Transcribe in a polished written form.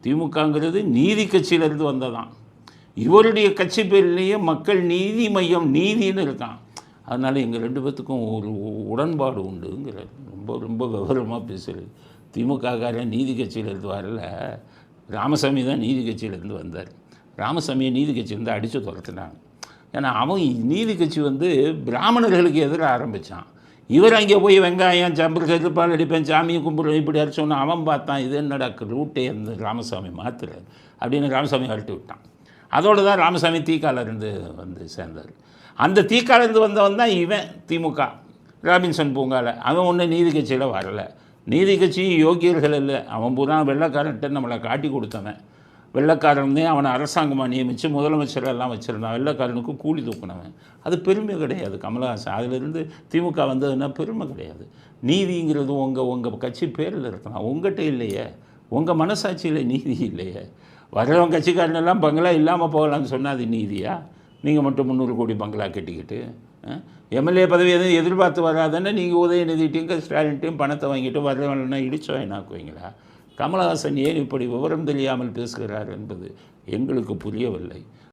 திமுகங்கிறது நீதி கட்சியிலேருந்து வந்ததான். இவருடைய கட்சி பேர்லேயே மக்கள் நீதி மையம் நீதின்னு இருக்கான். அதனால் எங்கள் 2 பேர்த்துக்கும் ஒரு உடன்பாடு உண்டுங்கிறார். ரொம்ப ரொம்ப விவரமாக பேசுகிறது. திமுககாரன் நீதி கட்சியிலேருந்து வரல, ராமசாமி தான் நீதி கட்சியிலேருந்து வந்தார். ராமசாமியை நீதி கட்சியிலேருந்து அடித்து துரத்துனாங்க. ஏன்னா அவன் நீதி கட்சி பிராமணர்களுக்கு எதிராக ஆரம்பித்தான். இவர் அங்கே போய் வெங்காயம் சம்பர் செருப்பால் அடிப்பேன், சாமியை கும்பிடுவேன், இப்படி அடிச்சோன்னா அவன் பார்த்தான் இது என்னடா ரூட்டே அந்த ராமசாமி மாற்றுறாரு அப்படின்னு ராமசாமி அழட்டி விட்டான். அதோடு தான் ராமசாமி தீக்காலேருந்து சேர்ந்தார். அந்த தீக்காலேருந்து வந்தவன் தான் இவன் திமுக ராபின்சன் பூங்காவில். அவன் ஒன்றும் நீதி கட்சியில் வரலை. நீதி கட்சி யோகியர்கள் இல்லை, அவன் பூரா வெள்ளைக்காரன்ட்டு நம்மளை காட்டி கொடுத்தவன். வெள்ளைக்காரனே அவனை அரசாங்கமாக நியமித்து முதலமைச்சரெல்லாம் வச்சுருந்தான். வெள்ளைக்காரனுக்கு கூலி தூக்குனவன். அது பெருமை கிடையாது கமலஹாசன். அதிலிருந்து திமுக வந்ததுன்னா பெருமை கிடையாது. நீதிங்கிறது உங்கள் கட்சி பேரில் இருக்கலாம், உங்கள்கிட்ட இல்லையே. உங்கள் மனசாட்சியில் நீதி இல்லையே. வர்றவன் கட்சிக்காரனெல்லாம் பங்களா இல்லாமல் போகலான்னு சொன்னால் அது நீதியா? நீங்கள் மட்டும் 300 கோடி பங்களா கட்டிக்கிட்டு எம்எல்ஏ பதவி எதுவும் எதிர்பார்த்து வராதுன்னு நீங்கள் உதயநிதிட்டையும் ஸ்டாலின்ட்டையும் பணத்தை வாங்கிட்டு வர்றவன்னா இடிச்சோ என்னாக்குவீங்களா? கமலஹாசன் ஏன் இப்படி விவரம் தெரியாமல் பேசுகிறார் என்பது எங்களுக்கு புரியவில்லை.